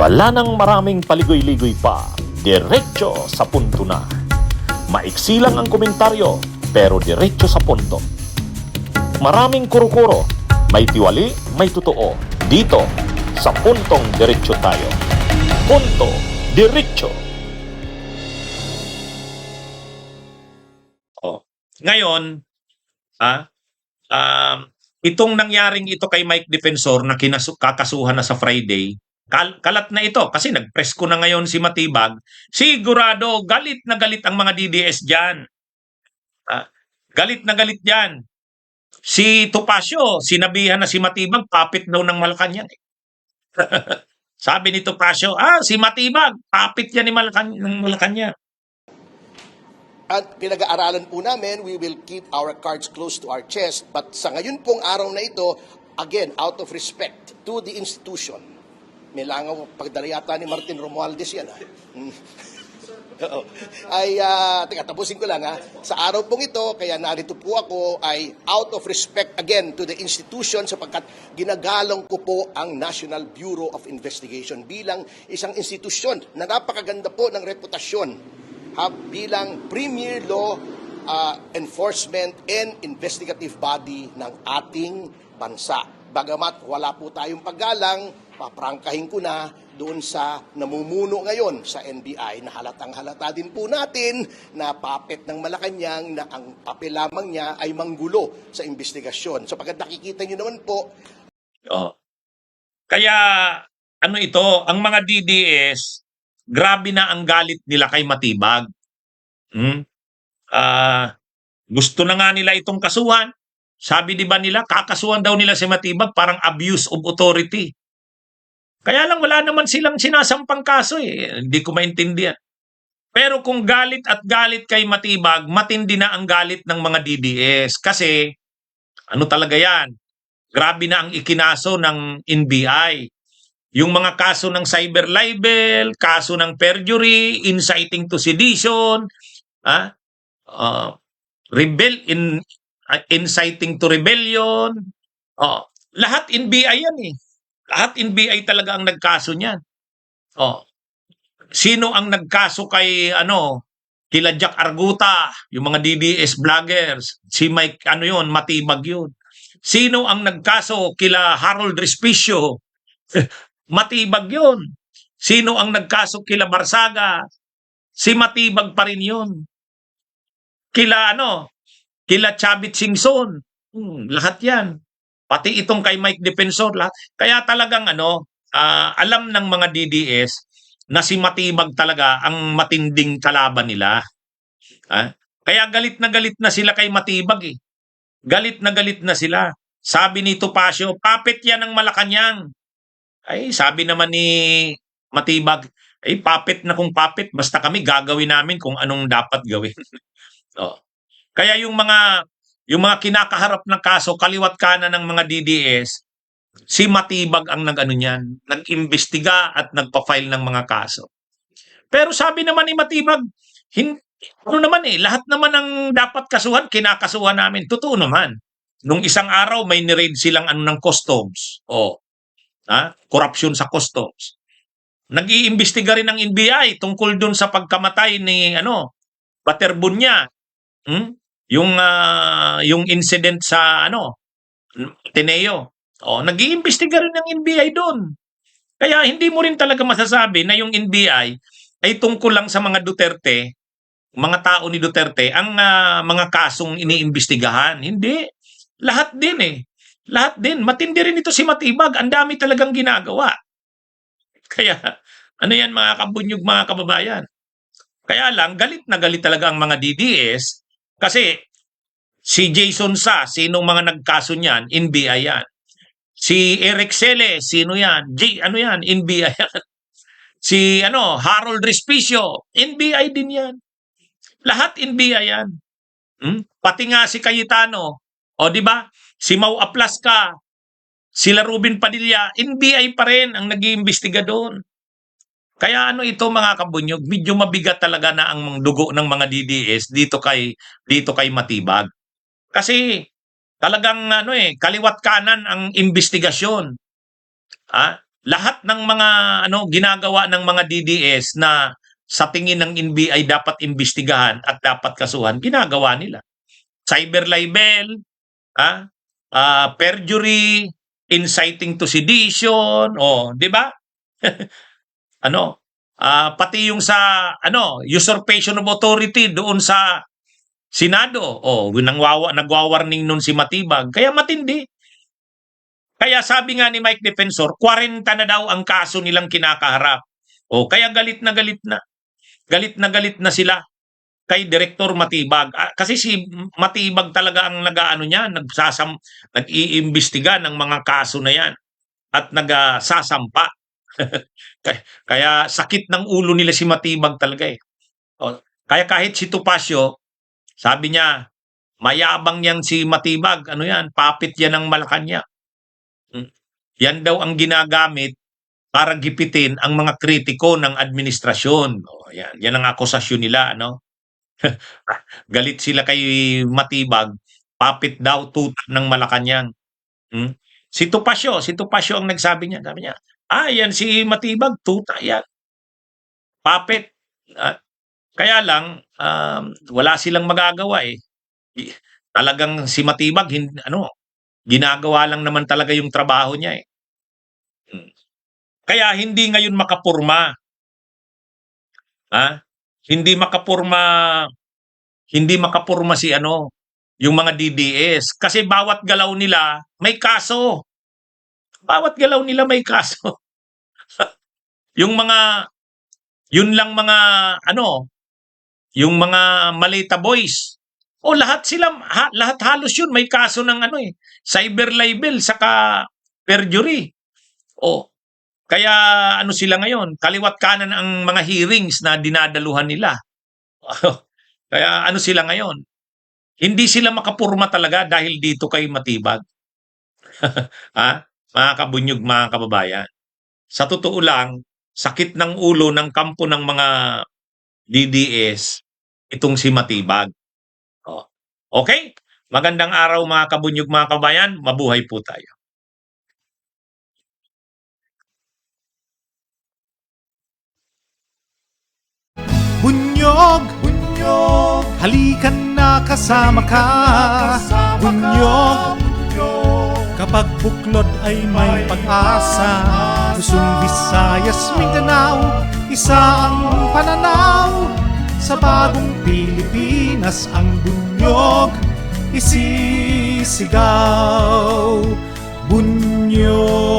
Wala nang maraming paligoy-ligoy pa, diretso sa punto na. Maiksi lang ang komentaryo, pero diretso sa punto. Maraming kuro-kuro, may tiwali, may totoo. Dito, sa puntong diretso tayo. Punto, diretso. Ngayon, itong nangyaring ito kay Mike Defensor na kakasuhan na sa Friday, kalat na ito kasi nag-press ko na ngayon si Matibag, sigurado galit na galit ang mga DDS dyan. Galit na galit dyan. Si Topacio, sinabihan na si Matibag, papit daw ng Malacanang. Sabi ni Topacio, si Matibag, papit yan ng Malacanang. At pinag-aaralan po namin, we will keep our cards close to our chest. But sa ngayon pong araw na ito, again, out of respect to the institution, may langaw pagdala yata ni Martin Romualdez yan. Teka, tapusin ko lang Sa araw pong ito, kaya narito po ako, ay out of respect again to the institution sapagkat ginagalang ko po ang National Bureau of Investigation bilang isang institusyon na napakaganda po ng reputasyon bilang premier law enforcement and investigative body ng ating bansa. Bagamat wala po tayong paggalang, paprangkahin ko na doon sa namumuno ngayon sa NBI na halatang-halata din po natin na puppet ng Malacanang na ang papel lamang niya ay manggulo sa investigasyon. So pagkat nakikita niyo naman po. Kaya ano ito, ang mga DDS, grabe na ang galit nila kay Matibag. Gusto na nga nila itong kasuhan. Sabi di ba nila, kakasuhan daw nila si Matibag parang abuse of authority. Kaya lang wala naman silang sinasampang kaso Hindi ko maintindihan. Pero kung galit at galit kay Matibag, matindi na ang galit ng mga DDS. Kasi, ano talaga yan? Grabe na ang ikinaso ng NBI. Yung mga kaso ng cyber libel, kaso ng perjury, inciting to sedition, inciting to rebellion, lahat NBI yan Lahat NBI talaga ang nagkaso niyan. Sino ang nagkaso kay kila Jack Arguta, yung mga DDS vloggers, si Mike Matibag yun. Sino ang nagkaso kila Harold Respicio? Matibag yun. Sino ang nagkaso kila Barsaga? Si Matibag pa rin yun. Kila Chavit Singson. Lahat yan. Pati itong kay Mike Defensor, lahat. Kaya talagang alam ng mga DDS na si Matibag talaga ang matinding kalaban nila. Kaya galit na sila kay Matibag Galit na sila. Sabi ni Topacio, papit yan ng Malacanang. Ay, sabi naman ni Matibag, papit na kung papit, basta kami gagawin namin kung anong dapat gawin. Kaya yung mga kinakaharap ng kaso, kaliwat kanan ng mga DDS, si Matibag ang niyan, nag-imbestiga at nagpa-file ng mga kaso. Pero sabi naman ni Matibag, lahat naman ng dapat kasuhan, kinakasuhan namin. Totoo naman. Nung isang araw, may ni-raid silang ng customs. Korupsyon sa customs. Nag-iimbestiga rin ng NBI tungkol dun sa pagkamatay ni Baterbunya. Yung incident sa Ateneo. Nag-iimbestiga rin ng NBI doon. Kaya hindi mo rin talaga masasabi na yung NBI ay tungkol lang sa mga Duterte, mga tao ni Duterte, ang mga kasong iniimbestigahan. Hindi. Lahat din Lahat din. Matindi rin ito si Matibag. Ang dami talagang ginagawa. Kaya, yan mga kabunyog, mga kababayan. Kaya lang, galit na galit talaga ang mga DDS kasi si Jason Sa, sinong mga nagkaso niyan, NBI yan. Si Eric Selle, sino yan? NBI yan. Si Harold Respicio, NBI din yan. Lahat NBI yan. Pati nga si Cayetano, di ba? Si Mau Aplasca, sila Ruben Padilla, NBI pa rin ang nag-iimbestiga doon. Kaya ito mga kabunyog, medyo mabigat talaga na ang dugo ng mga DDS dito kay Matibag. Kasi talagang kaliwat kanan ang investigasyon. lahat ng mga ginagawa ng mga DDS na sa tingin ng NBI dapat imbestigahan at dapat kasuhan, ginagawa nila. Cyber libel, perjury, inciting to sedition, di ba? Pati yung sa usurpation of authority doon sa Senado, nagwa-warning nun si Matibag. Kaya matindi. Kaya sabi nga ni Mike Defensor, 40 na daw ang kaso nilang kinakaharap. Kaya galit na galit na. Galit na galit na sila kay Direktor Matibag. Kasi si Matibag talaga ang nag-iimbestiga ng mga kaso na yan at nagsasampa. Kaya sakit ng ulo nila si Matibag talaga eh. Kaya kahit si Topacio, sabi niya, mayabang yan si Matibag. Papit yan ng Malacanang. Yan daw ang ginagamit para gipitin ang mga kritiko ng administrasyon. Yan ang akusasyon nila, Galit sila kay Matibag, papit daw tutak ng Malacanang. Si Topacio ang nagsabi niya. Sabi niya, yan si Matibag, tutak yan. Papit. Kaya lang, wala silang magagawa eh. Talagang si Matibag, ginagawa lang naman talaga yung trabaho niya eh. Kaya hindi ngayon makapurma. Hindi makapurma si yung mga DDS kasi bawat galaw nila may kaso. Bawat galaw nila may kaso. Yung mga yung mga Maleta Boys. Lahat halos yun may kaso ng cyber libel saka perjury. Kaya sila ngayon, kaliwat kanan ang mga hearings na dinadaluhan nila. Kaya sila ngayon, hindi sila makapurma talaga dahil dito kay Matibag. Mga kabunyog, mga kababayan. Sa totoo lang, sakit ng ulo ng kampo ng mga DDS itong si Matibag. Okay? Magandang araw mga kabunyog, mga kababayan. Mabuhay po tayo. Bunyog, halikan na kasama ka. Bunyog, kapag buklod ay may pag-asa. Luzon, Visayas, Mindanao, isa ang pananaw. Sa bagong Pilipinas ang bunyog isisigaw. Bunyog.